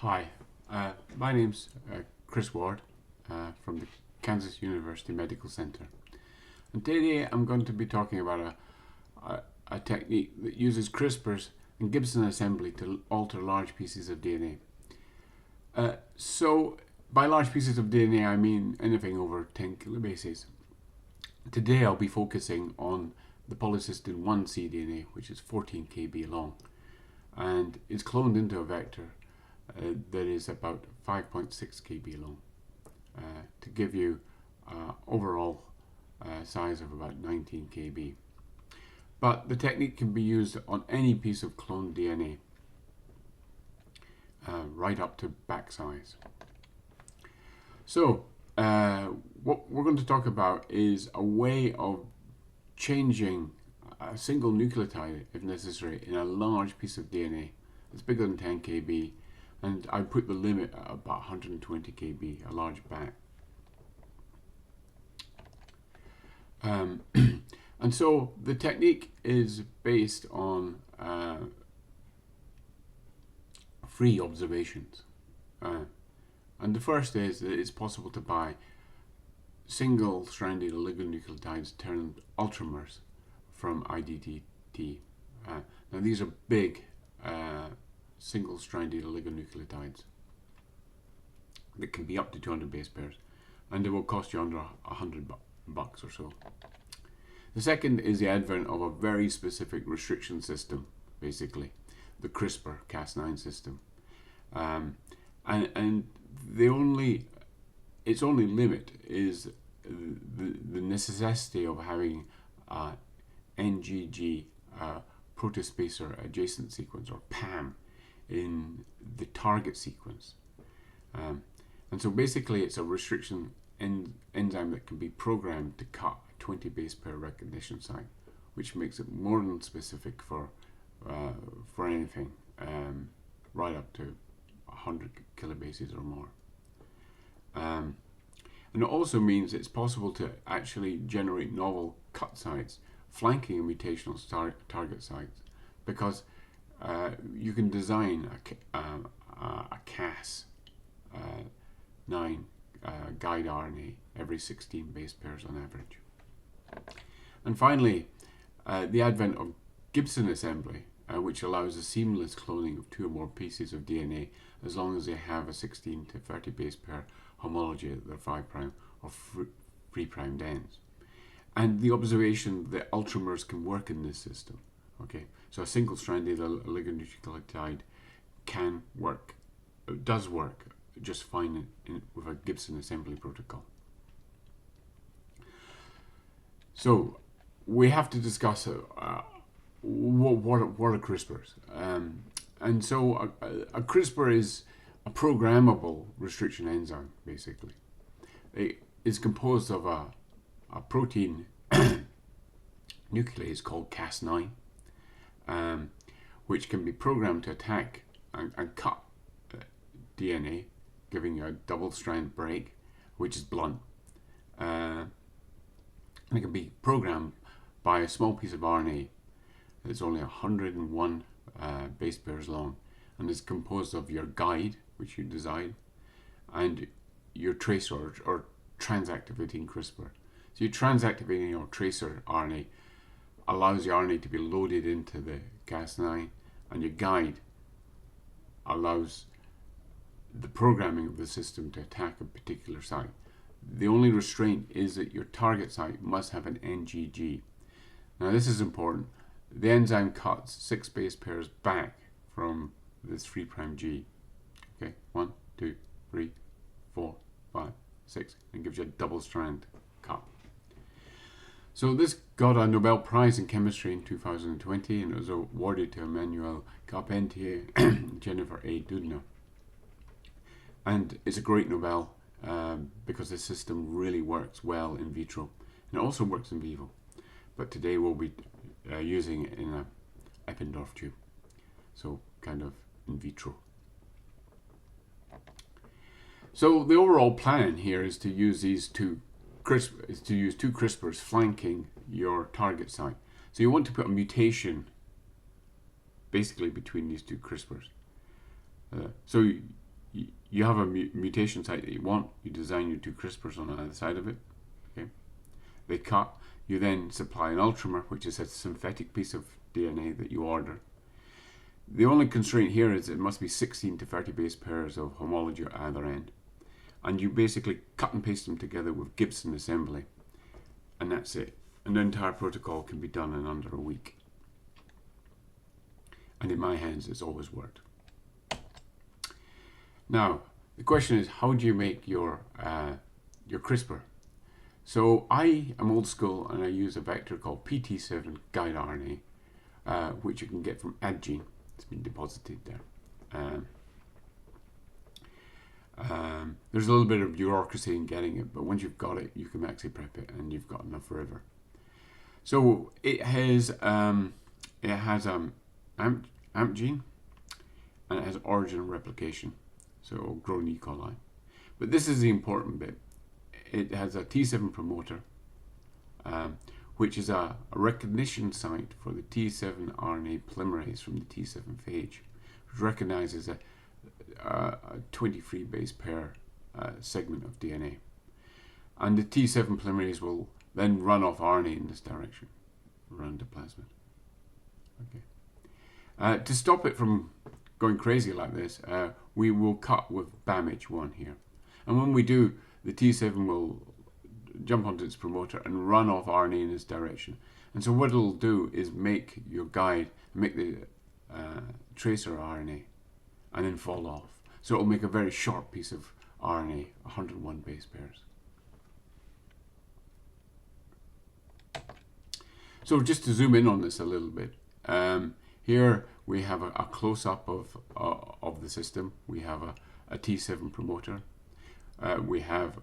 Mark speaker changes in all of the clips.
Speaker 1: Hi, my name's Chris Ward from the Kansas University Medical Center, and today I'm going to be talking about a technique that uses CRISPRs and Gibson assembly to alter large pieces of DNA. So by large pieces of DNA I mean anything over 10 kilobases. Today I'll be focusing on the polycystin 1 cDNA, which is 14 kb long, and is cloned into a vector that is about 5.6 kb long to give you overall size of about 19 kb. But the technique can be used on any piece of cloned DNA, right up to back size. So what we're going to talk about is a way of changing a single nucleotide, if necessary, in a large piece of DNA that's bigger than 10 kb, and I put the limit at about 120 kb, a large back. And so the technique is based on three observations. And the first is that it's possible to buy single-stranded oligonucleotides termed ultramers from IDT. Now these are big single-stranded oligonucleotides that can be up to 200 base pairs, and they will cost you under $100 or so. The second is the advent of a very specific restriction system, basically the CRISPR Cas9 system, and its only limit is the necessity of having NGG protospacer adjacent sequence, or PAM, in the target sequence. And so basically it's a restriction enzyme that can be programmed to cut a 20 base pair recognition site, which makes it more than specific for anything right up to 100 kilobases or more. And it also means it's possible to actually generate novel cut sites flanking a mutational target sites, because you can design a Cas9 guide RNA every 16 base pairs on average. And finally, the advent of Gibson assembly, which allows the seamless cloning of two or more pieces of DNA as long as they have a 16 to 30 base pair homology at their 5' or 3' ends. And the observation that ultramers can work in this system. Okay, so a single-stranded oligonucleotide does work just fine with a Gibson assembly protocol. So we have to discuss what are CRISPRs. And so a CRISPR is a programmable restriction enzyme, basically. It is composed of a protein nuclease called Cas9, which can be programmed to attack and cut DNA, giving you a double-strand break, which is blunt. And it can be programmed by a small piece of RNA that's only 101 base pairs long, and is composed of your guide, which you design, and your tracer or transactivating CRISPR. So your transactivating or tracer RNA allows the RNA to be loaded into the Cas9, and your guide allows the programming of the system to attack a particular site. The only restraint is that your target site must have an NGG. Now this is important. The enzyme cuts 6 base pairs back from this 3' G. Okay, 1, 2, 3, 4, 5, 6, and gives you a double strand cut. So this got a Nobel Prize in Chemistry in 2020, and it was awarded to Emmanuel Carpentier and Jennifer A. Doudna. And it's a great Nobel because the system really works well in vitro, and it also works in vivo. But today we'll be using it in a Eppendorf tube, so kind of in vitro. So the overall plan here is to use two CRISPRs flanking your target site. So you want to put a mutation basically between these two CRISPRs. So you have a mutation site that you want, you design your 2 CRISPRs on either side of it. Okay, they cut. You then supply an ultramer, which is a synthetic piece of DNA that you order. The only constraint here is it must be 16 to 30 base pairs of homology at either end. And you basically cut and paste them together with Gibson assembly. And that's it. And the entire protocol can be done in under a week. And in my hands, it's always worked. Now, the question is, how do you make your CRISPR? So I am old school and I use a vector called PT7 guide RNA, which you can get from Adgene. It's been deposited there. There's a little bit of bureaucracy in getting it, but once you've got it, you can actually prep it and you've got enough forever. So it has AMP gene and it has origin and replication. So it'll grow in E. coli. But this is the important bit. It has a T7 promoter, which is a recognition site for the T7 RNA polymerase from the T7 phage, which recognizes a 23 base pair segment of DNA. And the T7 polymerase will then run off RNA in this direction, around the plasmid. Okay. To stop it from going crazy like this, we will cut with BAMH1 here. And when we do, the T7 will jump onto its promoter and run off RNA in this direction. And so what it'll do is make your guide, make the tracer RNA, and then fall off. So it'll make a very short piece of RNA, 101 base pairs. So just to zoom in on this a little bit, here we have a close-up of the system. We have a T7 promoter. We have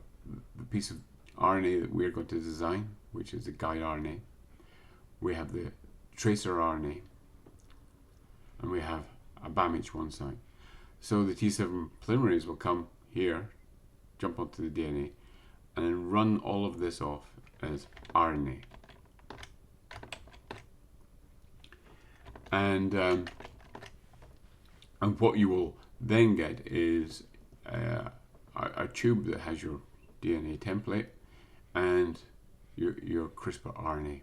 Speaker 1: the piece of RNA that we're going to design, which is the guide RNA. We have the tracer RNA, and we have a BAMH1 site. So the T7 polymerase will come here, jump onto the DNA, and then run all of this off as RNA. And what you will then get is a tube that has your DNA template and your CRISPR RNA.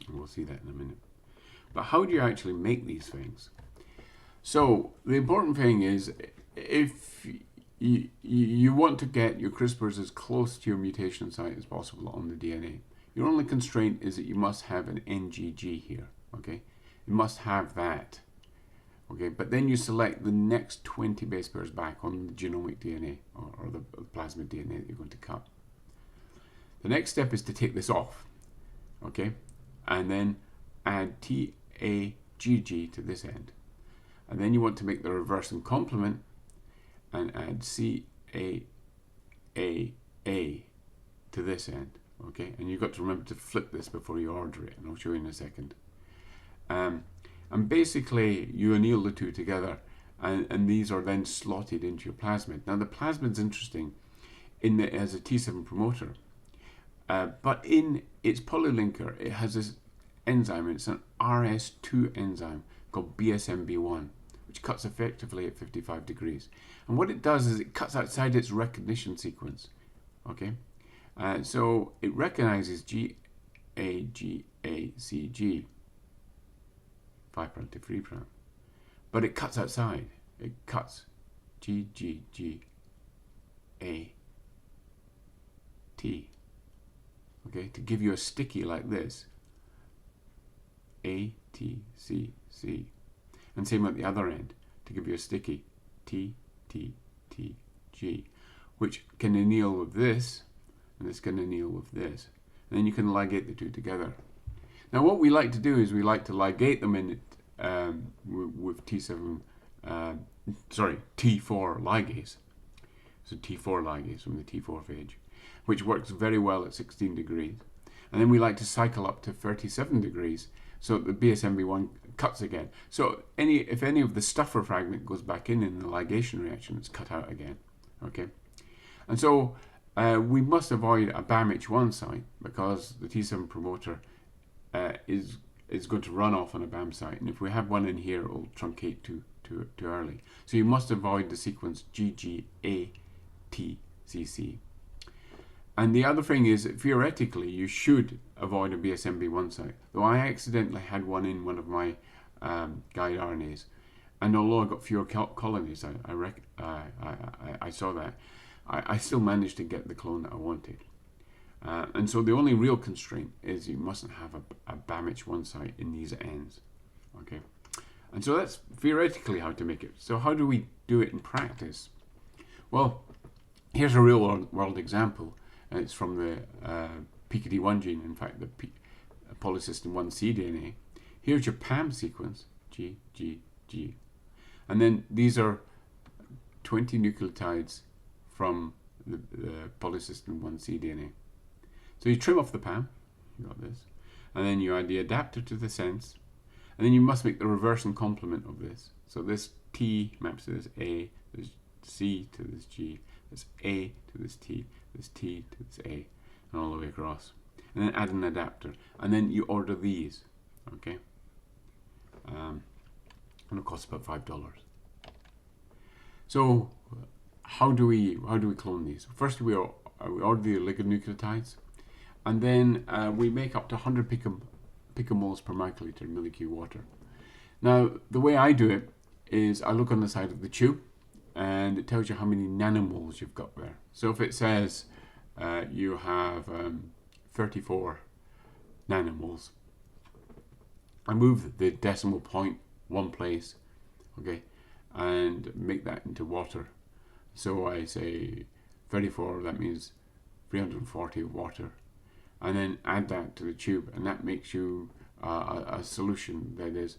Speaker 1: And we'll see that in a minute. But how do you actually make these things? So the important thing is, if you want to get your CRISPRs as close to your mutation site as possible on the DNA, your only constraint is that you must have an NGG here, okay? You must have that, okay? But then you select the next 20 base pairs back on the genomic DNA or the plasmid DNA that you're going to cut. The next step is to take this off, okay? And then add TAGG to this end. And then you want to make the reverse and complement and add CAAA to this end, okay? And you've got to remember to flip this before you order it, and I'll show you in a second. And basically you anneal the two together, and these are then slotted into your plasmid. Now the plasmid's interesting in that it has a T7 promoter, but in its polylinker it has this enzyme, and it's an RS2 enzyme called BSMB1, which cuts effectively at 55 degrees. And what it does is it cuts outside its recognition sequence, okay? So it recognizes GAGACG, 5' to 3', but it cuts outside. It cuts GGGAT, okay, to give you a sticky like this, ATCC, and same at the other end to give you a sticky TTTG, which can anneal with this, and this can anneal with this, and then you can ligate the two together. Now what we like to do is we like to ligate them in with T4 ligase. So T4 ligase from the T4 phage, which works very well at 16 degrees. And then we like to cycle up to 37 degrees so the BSMB1 cuts again. So if any of the stuffer fragment goes back in the ligation reaction, it's cut out again. Okay, and so we must avoid a BAMH1 site because the T7 promoter is going to run off on a BAM site, and if we have one in here, it will truncate to too early. So you must avoid the sequence GGATCC. And the other thing is that theoretically you should avoid a BSMB1 site. Though I accidentally had one in one of my guide RNAs, and although I got fewer colonies, I saw that, I still managed to get the clone that I wanted. And so the only real constraint is you mustn't have a BAMH1 site in these ends. Okay, and so that's theoretically how to make it. So how do we do it in practice? Well, here's a real world example. It's from the PKD1 gene, in fact, the polycystin 1C DNA. Here's your PAM sequence, G, G, G. And then these are 20 nucleotides from the polycystin 1C DNA. So you trim off the PAM, you got this, and then you add the adapter to the sense, and then you must make the reverse and complement of this. So this T maps to this A, this C to this G, this A to this T to this A, and all the way across. And then add an adapter, and then you order these, okay? And it costs about $5. So how do we clone these? First we order the oligonucleotides, and then we make up to 100 picomoles per microliter millicu water. Now the way I do it is I look on the side of the tube, and it tells you how many nanomoles you've got there. So if it says you have 34 nanomoles, I move the decimal point one place, okay, and make that into water. So I say 34, that means 340 of water, and then add that to the tube, and that makes you a solution that is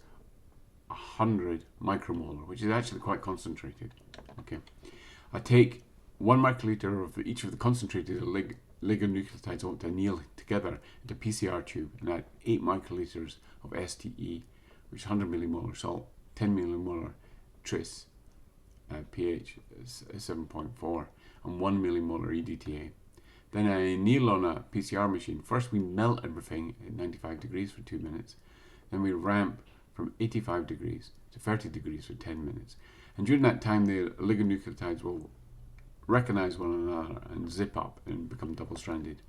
Speaker 1: 100 micromolar, which is actually quite concentrated. Okay, I take 1 microliter of each of the concentrated oligonucleotides I want to anneal together into PCR tube, and add 8 microliters of STE, which is 100 millimolar salt, 10 millimolar tris, pH 7.4, and 1 millimolar EDTA. Then I anneal on a PCR machine. First we melt everything at 95 degrees for 2 minutes. Then we ramp from 85 degrees to 30 degrees for 10 minutes. And during that time the oligonucleotides will recognize one another and zip up and become double-stranded.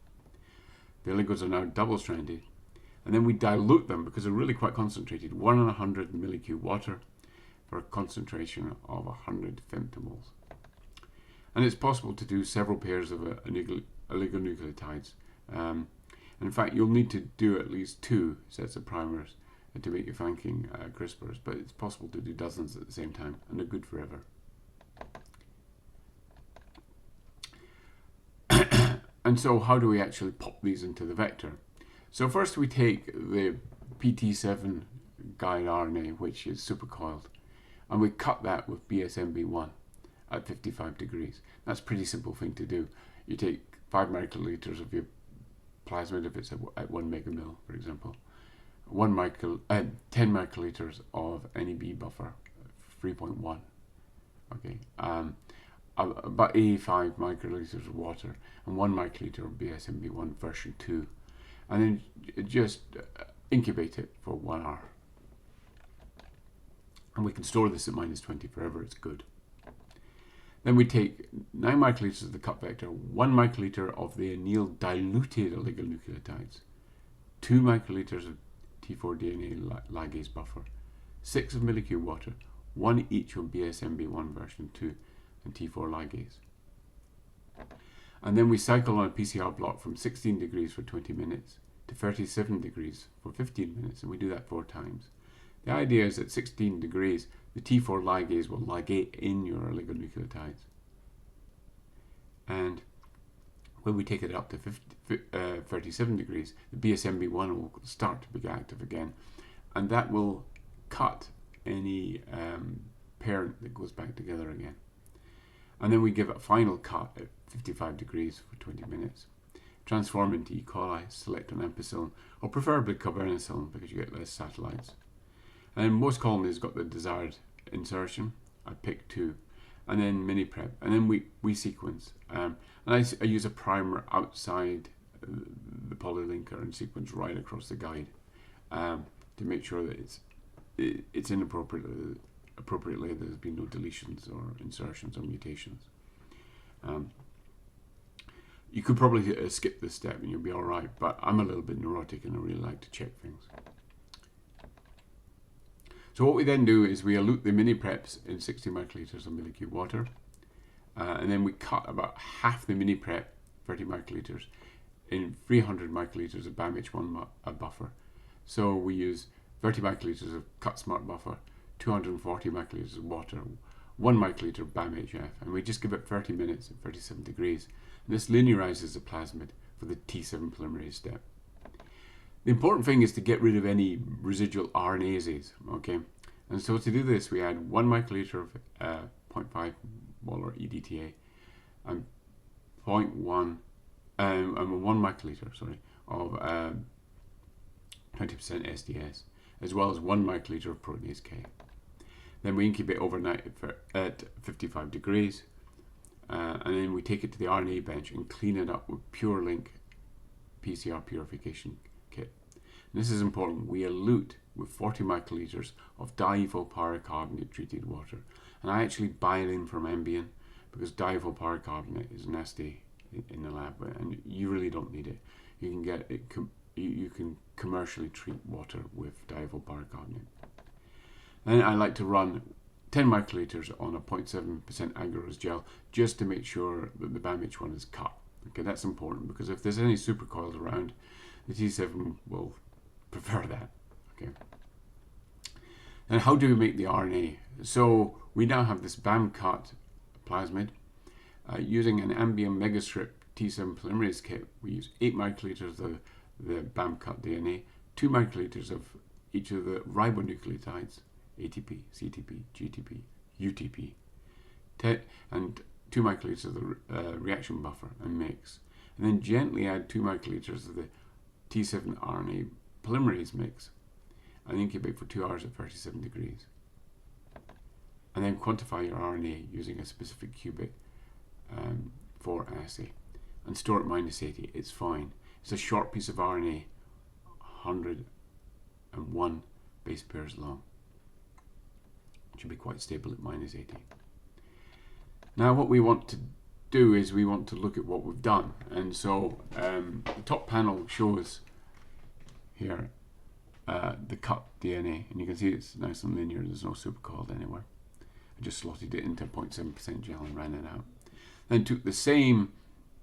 Speaker 1: The oligos are now double-stranded, and then we dilute them because they're really quite concentrated, 1 in 100 millicu water for a concentration of 100 femtomoles. And it's possible to do several pairs of oligonucleotides. In fact, you'll need to do at least 2 sets of primers to make your thanking CRISPRs, but it's possible to do dozens at the same time, and they're good forever. And so how do we actually pop these into the vector? So first we take the PT7 guide RNA, which is supercoiled, and we cut that with BSMB1 at 55 degrees. That's a pretty simple thing to do. You take 5 microliters of your plasmid, if it's at 1 megamil, for example, 10 microliters of NEB buffer, 3.1, okay, about 85 microliters of water, and 1 microliter of BSMB1 version 2, and then just incubate it for 1 hour. And we can store this at -20 forever, it's good. Then we take 9 microliters of the cut vector, 1 microliter of the annealed diluted oligonucleotides, 2 microliters of T4 DNA ligase buffer, 6 of millicu water, 1 each of BSMB1 version 2 and T4 ligase. And then we cycle on a PCR block from 16 degrees for 20 minutes to 37 degrees for 15 minutes, and we do that 4 times. The idea is at 16 degrees, the T4 ligase will ligate in your oligonucleotides. And when we take it up to 37 degrees, the BSMB1 will start to be active again, and that will cut any parent that goes back together again. And then we give it a final cut at 55 degrees for 20 minutes. Transform into E. coli, select an ampicillin, or preferably cavernicillin because you get less satellites. And most colonies got the desired insertion. I pick 2, and then mini prep, and then we sequence. And I use a primer outside the polylinker and sequence right across the guide to make sure that it's inappropriately appropriately. There's been no deletions or insertions or mutations. You could probably skip this step and you'll be all right, but I'm a little bit neurotic and I really like to check things. So what we then do is we elute the mini preps in 60 microliters of millicube water, and then we cut about half the mini prep, 30 microliters, in 300 microliters of BAM-H1 buffer. So we use 30 microliters of Cut Smart buffer, 240 microliters of water, 1 microliter of BAM-HF, and we just give it 30 minutes at 37 degrees. And this linearizes the plasmid for the T7 polymerase step. The important thing is to get rid of any residual RNases, okay? And so to do this, we add 1 microliter of 0.5 molar EDTA and 1 microliter, sorry, of 20% SDS, as well as 1 microliter of proteinase K. Then we incubate overnight at 55 degrees, and then we take it to the RNA bench and clean it up with PureLink PCR purification kit. And this is important. We elute with 40 microliters of diethyl paracarbonate treated water. And I actually buy it in from Ambien because diethyl paracarbonate is nasty in the lab, and you really don't need it. You can get it. You can commercially treat water with diethyl paracarbonate. Then I like to run 10 microliters on a 0.7% agarose gel just to make sure that the BAM-H1 is cut. Okay, that's important because if there's any supercoils around, the T7 will prefer that. Okay. And how do we make the RNA? So we now have this BAM-cut plasmid. Using an Ambien Megastrip T7 polymerase kit, we use 8 microliters of the BAM-cut DNA, 2 microliters of each of the ribonucleotides, ATP, CTP, GTP, UTP, and 2 microliters of the reaction buffer and mix. And then gently add 2 microliters of the T7 RNA polymerase mix and incubate for 2 hours at 37 degrees. And then quantify your RNA using a specific qubit for assay and store at -80. It's fine. It's a short piece of RNA, 101 base pairs long. It should be quite stable at -80. Now what we want to do is we want to look at what we've done. And so the top panel shows here the cut DNA, and you can see it's nice and linear. There's no supercoiled anywhere. I just slotted it into 0.7% gel and ran it out. Then took the same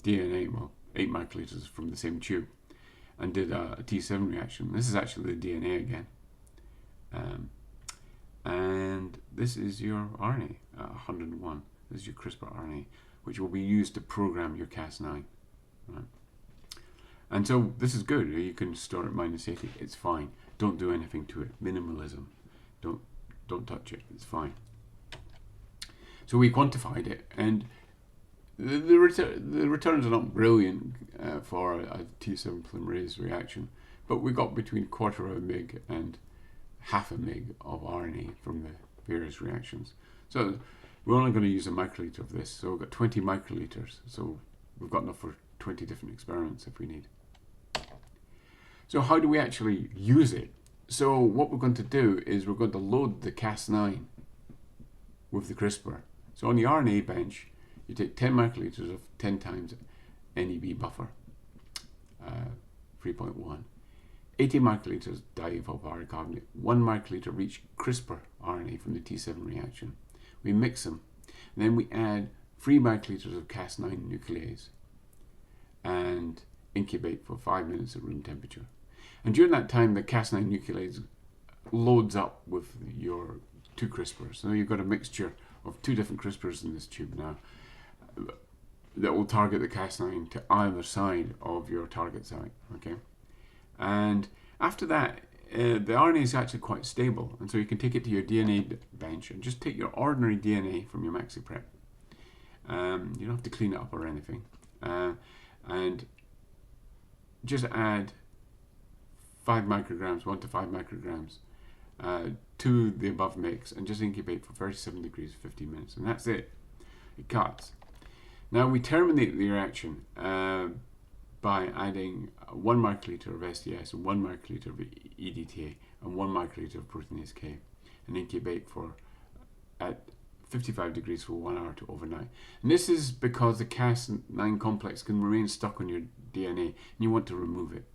Speaker 1: DNA, well, 8 microliters from the same tube, and did a T7 reaction. This is actually the DNA again. And this is your RNA, 101. This is your CRISPR RNA, which will be used to program your Cas9. Right? And so this is good. You can store at -80. It's fine. Don't do anything to it. Minimalism. Don't touch it. It's fine. So we quantified it, and the returns are not brilliant for a T7 polymerase reaction, but we got between 1/4 of a mg and 1/2 mg of RNA from the various reactions. So we're only going to use a microliter of this, so we've got 20 microliters. So we've got enough for 20 different experiments if we need. So how do we actually use it? So what we're going to do is we're going to load the Cas9 with the CRISPR. So on the RNA bench, you take 10 microliters of 10 times NEB buffer, 3.1, 80 microliters diethyl paracarbonate, 1 microliter of each CRISPR RNA from the T7 reaction. We mix them, and then we add 3 microliters of Cas9 nuclease and incubate for 5 minutes at room temperature. And during that time, the Cas9 nuclease loads up with your 2 CRISPRs. So you've got a mixture of 2 different CRISPRs in this tube now that will target the Cas9 to either side of your target site. Okay, and after that, the RNA is actually quite stable, and so you can take it to your DNA bench and just take your ordinary DNA from your maxi prep. You don't have to clean it up or anything, and just add 5 micrograms, 1 to 5 micrograms to the above mix, and just incubate for 37 degrees for 15 minutes, and that's it. It cuts. Now we terminate the reaction by adding 1 microliter of SDS and 1 microliter of EDTA and 1 microliter of proteinase K, and incubate for at 55 degrees for 1 hour to overnight. And this is because the Cas9 complex can remain stuck on your DNA and you want to remove it.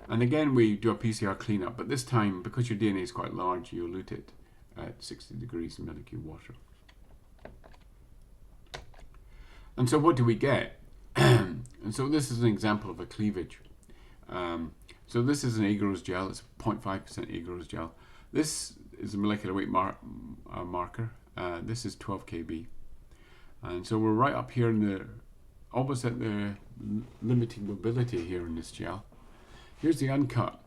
Speaker 1: And again, we do a PCR cleanup, but this time, because your DNA is quite large, you elute it at 60 degrees in millicube water. And so what do we get? And so this is an example of a cleavage. So this is an agarose gel. It's 0.5% agarose gel. This is a molecular weight marker. This is 12 kb. And so we're right up here in the, almost at the limiting mobility here in this gel. Here's the uncut.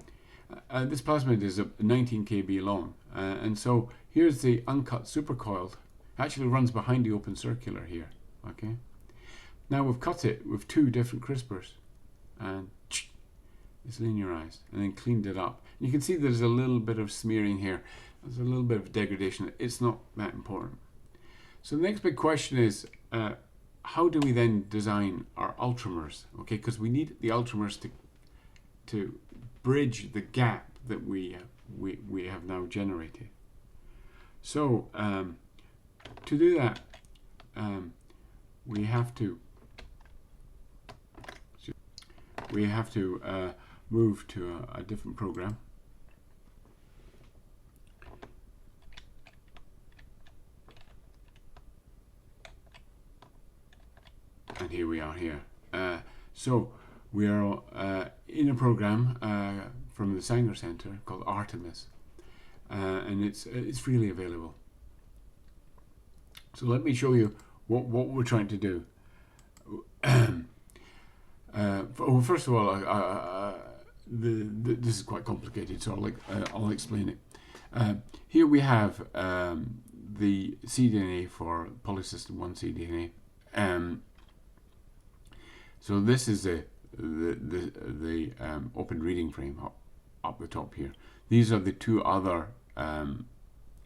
Speaker 1: This plasmid is 19 kb long. And so here's the uncut supercoiled. It actually runs behind the open circular here. Okay. Now we've cut it with 2 different CRISPRs. And it's linearized and then cleaned it up. And you can see there's a little bit of smearing here. There's a little bit of degradation. It's not that important. So the next big question is, how do we then design our ultramers? Okay, because we need the ultramers to bridge the gap that we have now generated. So to do that, we have to move to a different program. And here we are here. So we are in a program from the Sanger Center called Artemis, and it's freely available. So let me show you what we're trying to do. First of all, this is quite complicated, so I'll explain it. Here we have the cDNA for polysystem 1 cDNA. So this is the open reading frame up the top here. These are the 2 other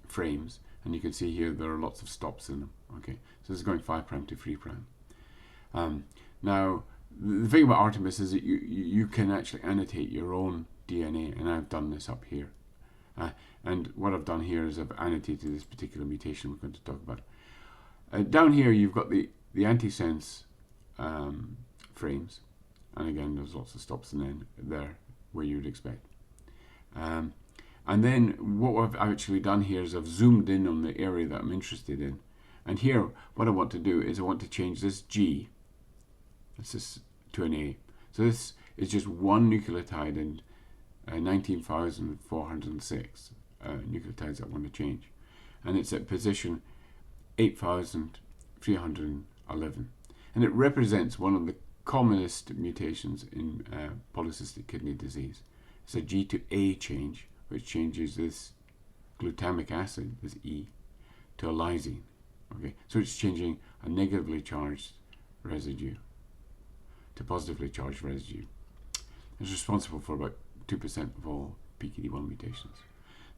Speaker 1: frames, and you can see here there are lots of stops in them. Okay, so this is going 5' to 3'. Now, the thing about Artemis is that you can actually annotate your own DNA, and I've done this up here. And what I've done here is I've annotated this particular mutation we're going to talk about. Down here you've got the antisense frames, and again there's lots of stops and then there where you'd expect. And then what I've actually done here is I've zoomed in on the area that I'm interested in. And here what I want to do is I want to change this G, this is to an A. So this is just one nucleotide in 19,406 nucleotides I want to change. And it's at position 8,311. And it represents one of the commonest mutations in polycystic kidney disease. It's a G to A change, which changes this glutamic acid, this E, to a lysine. Okay, so it's changing a negatively charged residue to positively charged residue. It's responsible for about 2% of all PKD1 mutations.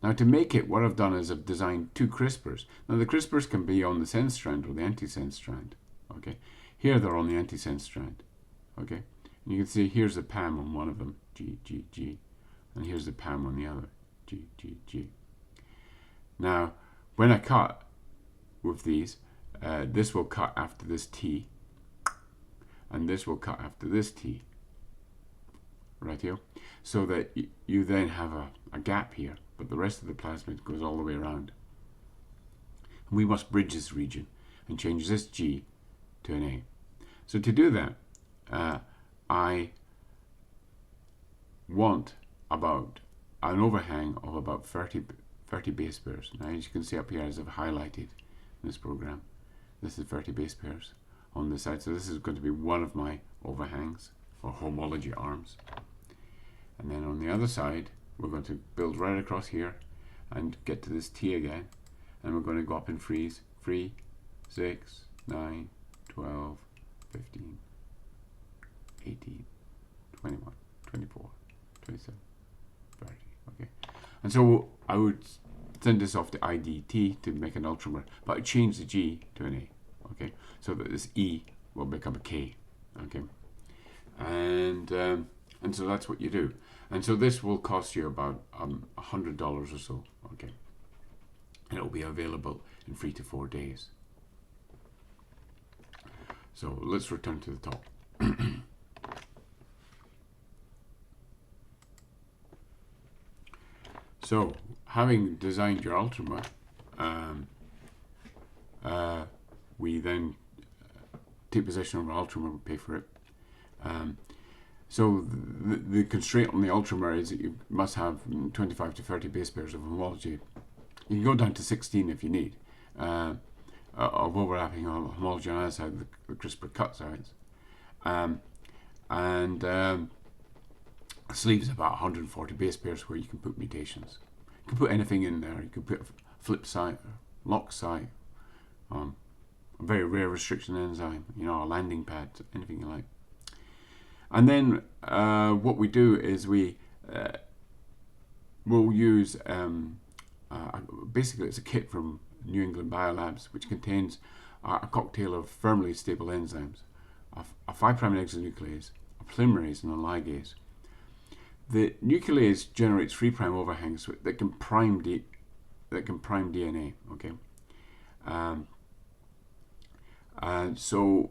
Speaker 1: Now to make it, what I've done is I've designed 2 CRISPRs. Now the CRISPRs can be on the sense strand or the antisense strand. Okay, here they're on the antisense strand. Okay, and you can see here's the PAM on one of them, G, G, G, and here's the PAM on the other, G, G, G. Now, when I cut with these, this will cut after this T, and this will cut after this T, right here, so that you then have a gap here, but the rest of the plasmid goes all the way around. And we must bridge this region and change this G to an A. So to do that, I want about an overhang of about 30 base pairs. Now, as you can see up here, as I've highlighted in this program, this is 30 base pairs on this side. So this is going to be one of my overhangs for homology arms. And then on the other side, we're going to build right across here and get to this T again. And we're going to go up in freeze. 3, 6, 9, 12, 15, 18, 21, 24, 27, 30. Okay. And so I would send this off to IDT to make an ultramer, but I change the G to an A. Okay. So that this E will become a K. Okay. And so that's what you do. And so this will cost you about $100 or so. Okay. and it will be available in 3 to 4 days. So let's return to the top. So, having designed your ultramer, we then take possession of our ultramer and pay for it. So the constraint on the ultramer is that you must have 25 to 30 base pairs of homology. You can go down to 16 if you need, of overlapping homology on either side the CRISPR cut sides. Sleeves about 140 base pairs where you can put mutations. You can put anything in there. You can put a flip site, lock site, a very rare restriction enzyme, a landing pad, anything you like. And then what we do is we'll use, basically it's a kit from New England Biolabs, which contains a cocktail of firmly stable enzymes, a 5' exonuclease, a polymerase, and a ligase. The nuclease generates 3' overhangs that can prime DNA. Okay, so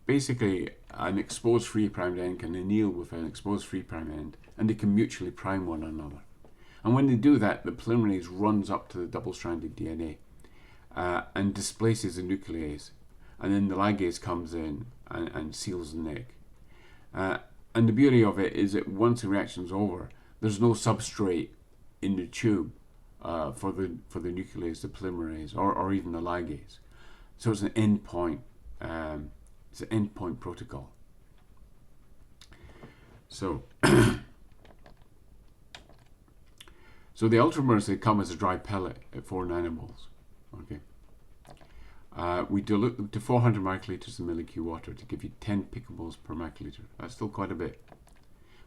Speaker 1: basically, an exposed 3' end can anneal with an exposed 3' end, and they can mutually prime one another. And when they do that, the polymerase runs up to the double-stranded DNA and displaces the nuclease, and then the ligase comes in and seals the neck. And the beauty of it is that once the reaction's over, there's no substrate in the tube for the nuclease, the polymerase, or even the ligase. So it's an endpoint. It's an endpoint protocol. So, so the ultramers, they come as a dry pellet at 4 nanomoles. Okay. We dilute them to 400 microliters of milli Q water to give you 10 picomoles per microliter. That's still quite a bit.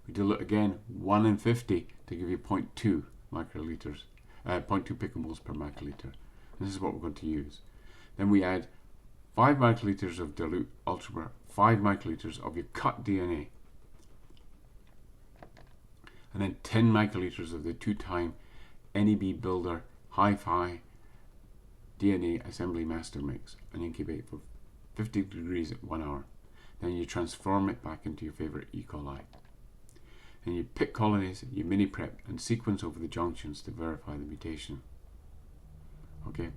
Speaker 1: We dilute again 1 in 50 to give you 0.2 microliters, 0.2 picomoles per microliter. This is what we're going to use. Then we add 5 microliters of dilute ultramer, 5 microliters of your cut DNA, and then 10 microliters of the 2-time NEB Builder Hi-Fi DNA Assembly Master Mix, and incubate for 50 degrees at 1 hour. Then you transform it back into your favorite E. coli. Then you pick colonies, you mini prep, and sequence over the junctions to verify the mutation. Okay.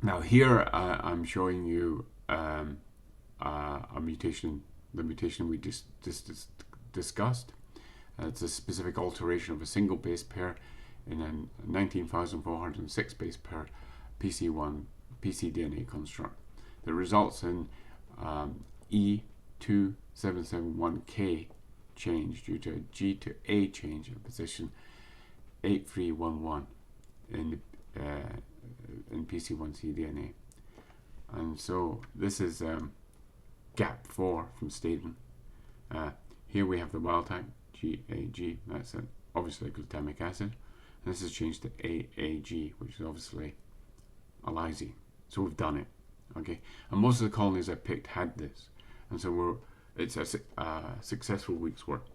Speaker 1: Now here I'm showing you a mutation, the mutation we just discussed. It's a specific alteration of a single base pair in a 19,406 base pair PC1 pcDNA construct that results in E2771K change due to a G to A change in position 8311 in PC1 cDNA. And so this is GAP4 from Staden. Here we have the wild type GAG, that's obviously glutamic acid. And this is changed to AAG, which is obviously a lysine. So we've done it. Okay, and most of the colonies I picked had this, and so it's a successful week's work.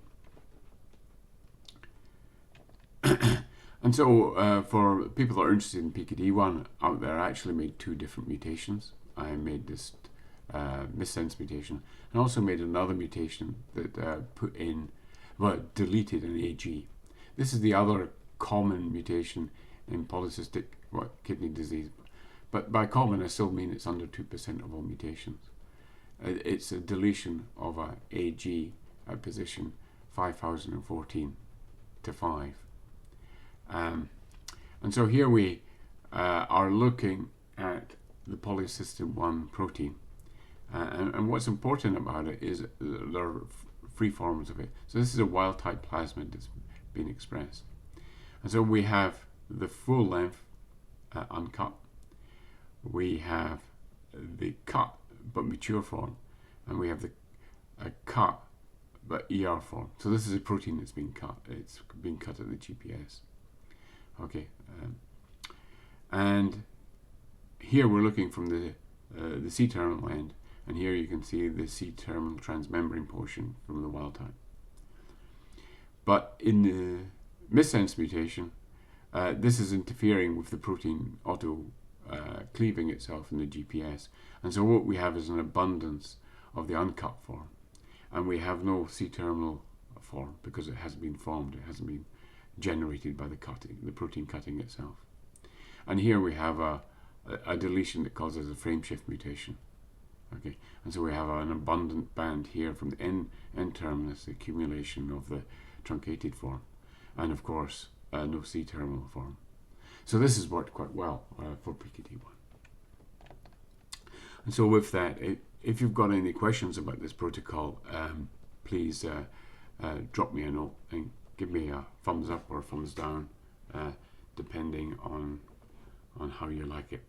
Speaker 1: And so for people that are interested in PKD1 out there, I actually made 2 different mutations. I made this missense mutation, and also made another mutation that deleted an AG. This is the other common mutation in polycystic kidney disease, but by common I still mean it's under 2% of all mutations. It's a deletion of a AG at position 5014 to 5. And so here we are looking at the polycystin 1 protein, and what's important about it is there are 3 forms of it. So this is a wild type plasmid that's been expressed, and so we have the full length uncut, we have the cut but mature form, and we have the cut but ER form. So this is a protein that's been cut. It's been cut at the GPS. Okay, and here we're looking from the C-terminal end, and here you can see the C-terminal transmembrane portion from the wild type. But in the missense mutation, this is interfering with the protein auto cleaving itself in the GPS. And so what we have is an abundance of the uncut form. And we have no C-terminal form because it hasn't been formed. It hasn't been generated by the protein cutting itself. And here we have a deletion that causes a frame shift mutation. Okay, and so we have an abundant band here from the N-terminus, the accumulation of the truncated form, and of course no C-terminal form. So this has worked quite well for PKD1. And so with that, if you've got any questions about this protocol, please drop me a note and give me a thumbs up or a thumbs down, depending on how you like it.